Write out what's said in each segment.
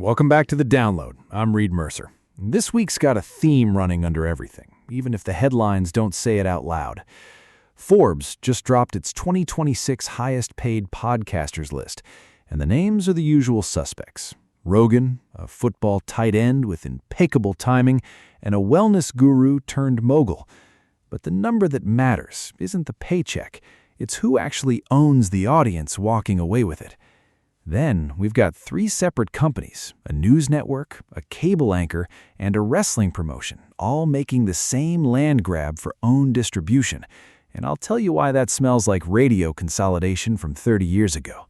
welcome back to The Download. I'm Reid Mercer. This week's got a theme running under everything, even if the headlines don't say it out loud. Forbes just dropped its 2026 highest-paid podcasters list, and the names are the usual suspects. Rogan, a football tight end with impeccable timing, and a wellness guru turned mogul. But the number that matters isn't the paycheck. It's who actually owns the audience walking away with it. Then we've got 3 separate companies, a news network, a cable anchor, and a wrestling promotion, all making the same land grab for own distribution. And I'll tell you why that smells like radio consolidation from 30 years ago.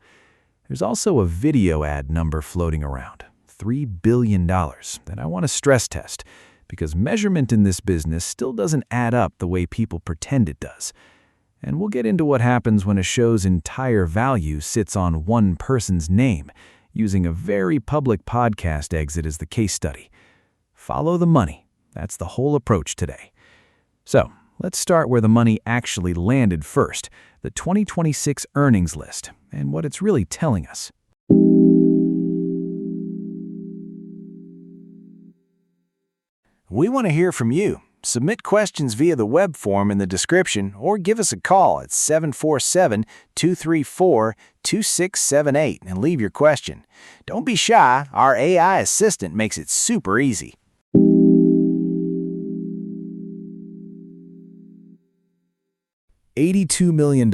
There's also a video ad number floating around, $3 billion, that I want to stress test, because measurement in this business still doesn't add up the way people pretend it does. And we'll get into what happens when a show's entire value sits on one person's name, using a very public podcast exit as the case study. Follow the money. That's the whole approach today. So, let's start where the money actually landed first, the 2026 earnings list, and what it's really telling us. We want to hear from you. Submit questions via the web form in the description or give us a call at 747-234-2678 and leave your question. Don't be shy, our AI assistant makes it super easy. $82 million.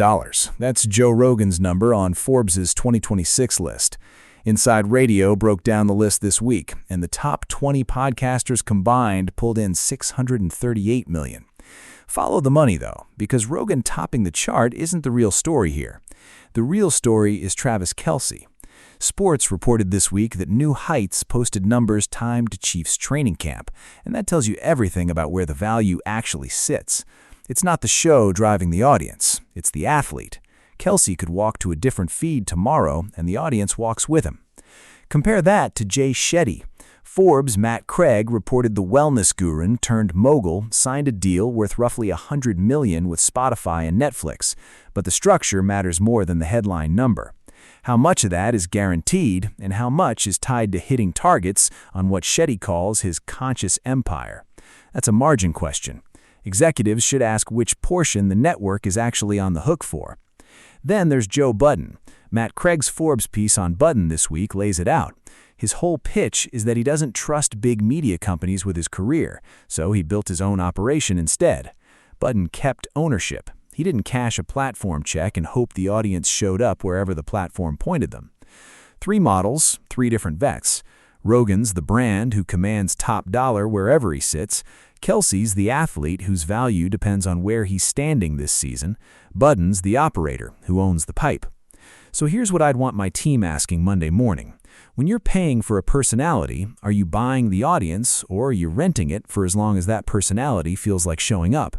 That's Joe Rogan's number on Forbes' 2026 list. Inside Radio broke down the list this week, and the top 20 podcasters combined pulled in $638 million. Follow the money, though, because Rogan topping the chart isn't the real story here. The real story is Travis Kelce. Sports reported this week that New Heights posted numbers timed to Chiefs training camp, and that tells you everything about where the value actually sits. It's not the show driving the audience, it's the athlete. Kelce could walk to a different feed tomorrow, and the audience walks with him. Compare that to Jay Shetty. Forbes' Matt Craig reported the wellness guru turned mogul signed a deal worth roughly $100 million with Spotify and Netflix, but the structure matters more than the headline number. How much of that is guaranteed, and how much is tied to hitting targets on what Shetty calls his conscious empire? That's a margin question. Executives should ask which portion the network is actually on the hook for. Then there's Joe Budden. Matt Craig's Forbes piece on Budden this week lays it out. His whole pitch is that he doesn't trust big media companies with his career, so he built his own operation instead. Budden kept ownership. He didn't cash a platform check and hope the audience showed up wherever the platform pointed them. 3 models, 3 different vets. Rogan's the brand who commands top dollar wherever he sits. Kelce's the athlete whose value depends on where he's standing this season. Budden's the operator who owns the pipe. So here's what I'd want my team asking Monday morning. When you're paying for a personality, are you buying the audience or are you renting it for as long as that personality feels like showing up?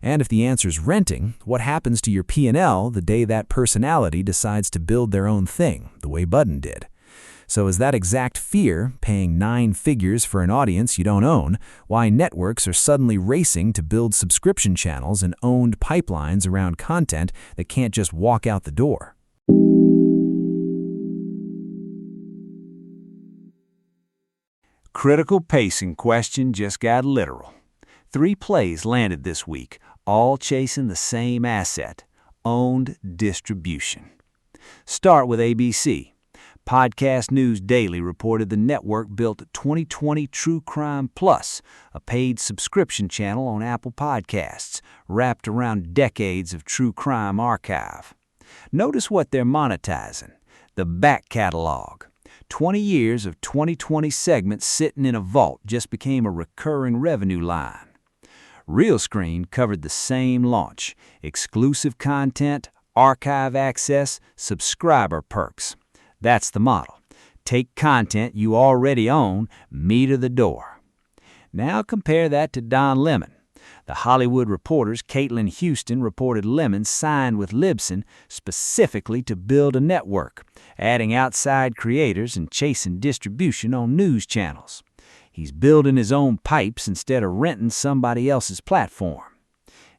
And if the answer's renting, what happens to your P&L the day that personality decides to build their own thing, the way Budden did? So is that exact fear, paying 9 figures for an audience you don't own, why networks are suddenly racing to build subscription channels and owned pipelines around content that can't just walk out the door? Critical pacing question just got literal. 3 plays landed this week, all chasing the same asset, owned distribution. Start with ABC. Podcast News Daily reported the network built 2020 True Crime Plus, a paid subscription channel on Apple Podcasts, wrapped around decades of true crime archive. Notice what they're monetizing: the back catalog. 20 years of 2020 segments sitting in a vault just became a recurring revenue line. Real Screen covered the same launch: exclusive content, archive access, subscriber perks. That's the model. Take content you already own, meter the door. Now compare that to Don Lemon. The Hollywood Reporter's Caitlin Houston reported Lemon signed with Libsyn specifically to build a network, adding outside creators and chasing distribution on news channels. He's building his own pipes instead of renting somebody else's platform.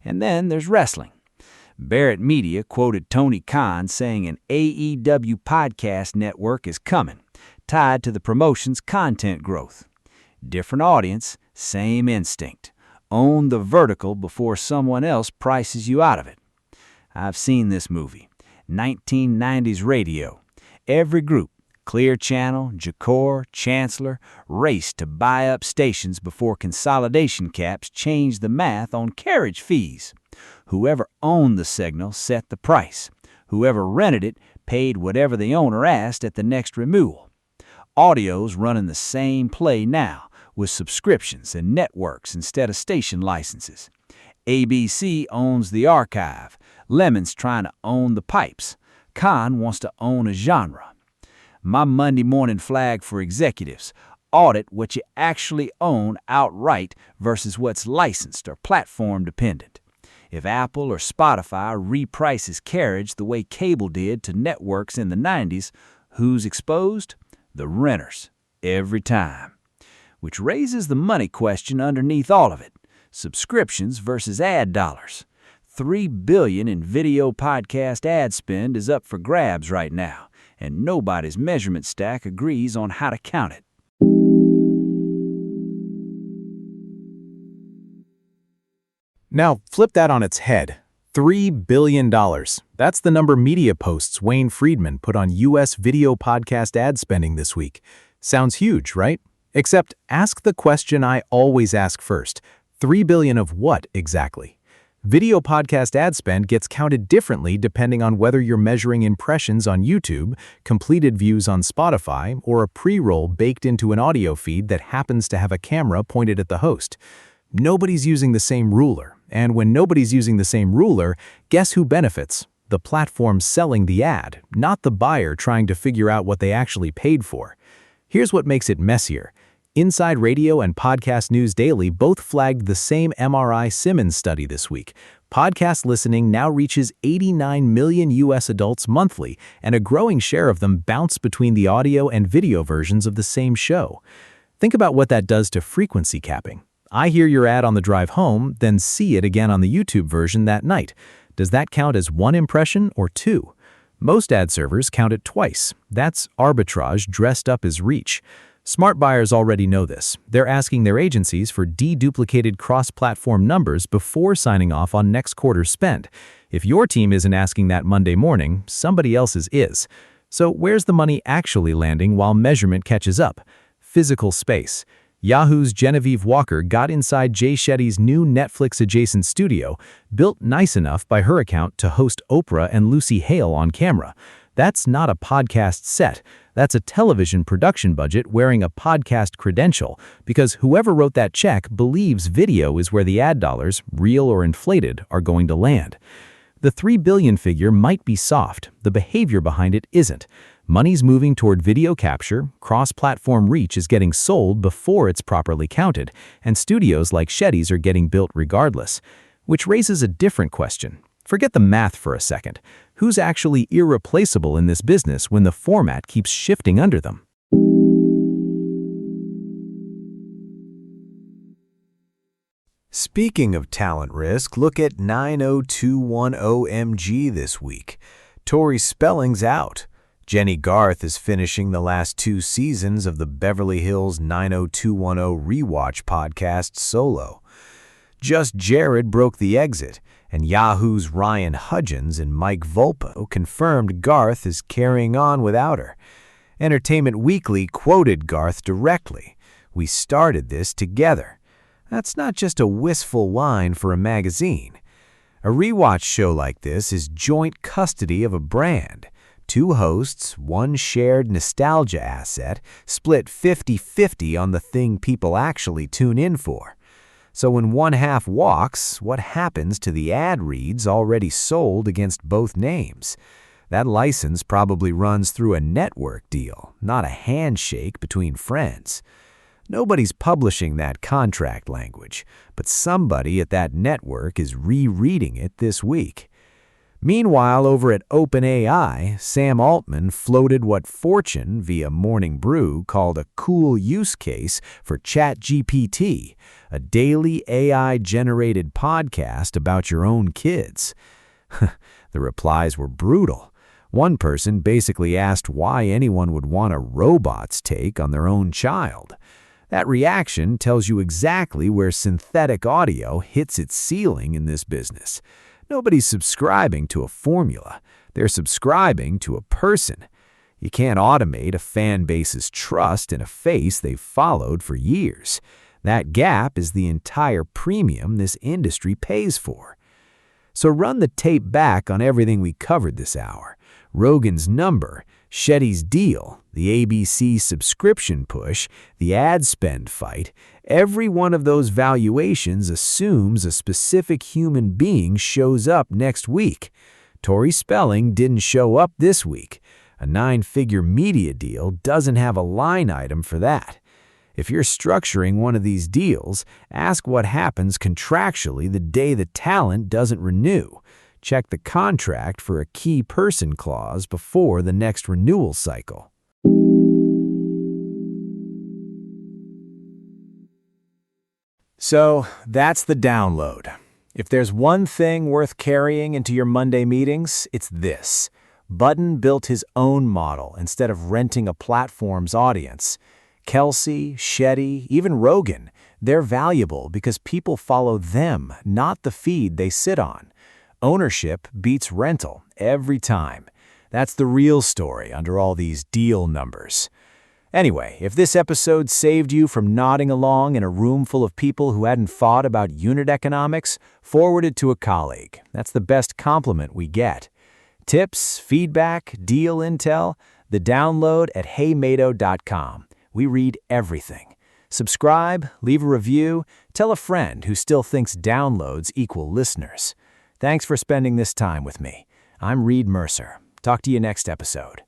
And then there's wrestling. Barrett Media quoted Tony Khan saying an AEW podcast network is coming. tied to the promotion's content growth. Different audience, same instinct. Own the vertical before someone else prices you out of it. I've seen this movie. 1990s radio. Every group, Clear Channel, Jacor, Chancellor, raced to buy up stations before consolidation caps changed the math on carriage fees. Whoever owned the signal set the price. Whoever rented it paid whatever the owner asked at the next renewal. Audio's running the same play now, with subscriptions and networks instead of station licenses. ABC owns the archive. Lemon's trying to own the pipes. Khan wants to own a genre. My Monday morning flag for executives: audit what you actually own outright versus what's licensed or platform dependent. If Apple or Spotify reprices carriage the way cable did to networks in the 90s, who's exposed? The renters, every time. Which raises the money question underneath all of it: subscriptions versus ad dollars. $3 billion in video podcast ad spend is up for grabs right now, and nobody's measurement stack agrees on how to count it. Now, flip that on its head. $3 billion. That's the number Media Post's Wayne Friedman put on U.S. video podcast ad spending this week. Sounds huge, right? Except ask the question I always ask first. $3 billion of what exactly? Video podcast ad spend gets counted differently depending on whether you're measuring impressions on YouTube, completed views on Spotify, or a pre-roll baked into an audio feed that happens to have a camera pointed at the host. Nobody's using the same ruler, and when nobody's using the same ruler, guess who benefits? The platform selling the ad, not the buyer trying to figure out what they actually paid for. Here's what makes it messier. Inside Radio and Podcast News Daily both flagged the same MRI Simmons study this week. Podcast listening now reaches 89 million U.S. adults monthly, and a growing share of them bounce between the audio and video versions of the same show. Think about what that does to frequency capping. I hear your ad on the drive home, then see it again on the YouTube version that night. Does that count as one impression or two? Most ad servers count it twice. That's arbitrage dressed up as reach. Smart buyers already know this. They're asking their agencies for deduplicated cross-platform numbers before signing off on next quarter's spend. If your team isn't asking that Monday morning, somebody else's is. So where's the money actually landing while measurement catches up? Physical space. Yahoo's Genevieve Walker got inside Jay Shetty's new Netflix-adjacent studio, built nice enough by her account to host Oprah and Lucy Hale on camera. That's not a podcast set. That's a television production budget wearing a podcast credential, because whoever wrote that check believes video is where the ad dollars, real or inflated, are going to land. The $3 billion figure might be soft. The behavior behind it isn't. Money's moving toward video capture, cross-platform reach is getting sold before it's properly counted, and studios like Shetty's are getting built regardless. Which raises a different question. Forget the math for a second. Who's actually irreplaceable in this business when the format keeps shifting under them? Speaking of talent risk, look at 90210MG this week. Tori Spelling's out. Jenny Garth is finishing the last 2 seasons of the Beverly Hills 90210 Rewatch podcast solo. Just Jared broke the exit, and Yahoo's Ryan Hudgens and Mike Volpo confirmed Garth is carrying on without her. Entertainment Weekly quoted Garth directly, "We started this together." That's not just a wistful line for a magazine. A rewatch show like this is joint custody of a brand. 2 hosts, 1 shared nostalgia asset, split 50-50 on the thing people actually tune in for. So when one half walks, what happens to the ad reads already sold against both names? That license probably runs through a network deal, not a handshake between friends. Nobody's publishing that contract language, but somebody at that network is rereading it this week. Meanwhile, over at OpenAI, Sam Altman floated what Fortune, via Morning Brew, called a cool use case for ChatGPT, a daily AI-generated podcast about your own kids. The replies were brutal. One person basically asked why anyone would want a robot's take on their own child. That reaction tells you exactly where synthetic audio hits its ceiling in this business. Nobody's subscribing to a formula. They're subscribing to a person. You can't automate a fan base's trust in a face they've followed for years. That gap is the entire premium this industry pays for. So run the tape back on everything we covered this hour. Rogan's number, Shetty's deal, the ABC subscription push, the ad spend fight. Every one of those valuations assumes a specific human being shows up next week. Tori Spelling didn't show up this week. A 9-figure media deal doesn't have a line item for that. If you're structuring one of these deals, ask what happens contractually the day the talent doesn't renew. Check the contract for a key person clause before the next renewal cycle. So that's the download. If there's one thing worth carrying into your Monday meetings, it's this. Budden built his own model instead of renting a platform's audience. Kelce, Shetty, even Rogan, they're valuable because people follow them, not the feed they sit on. Ownership beats rental every time. That's the real story under all these deal numbers. Anyway, if this episode saved you from nodding along in a room full of people who hadn't thought about unit economics, forward it to a colleague. That's the best compliment we get. Tips, feedback, deal intel, the download at heymato.com. We read everything. Subscribe, leave a review, tell a friend who still thinks downloads equal listeners. Thanks for spending this time with me. I'm Reid Mercer. Talk to you next episode.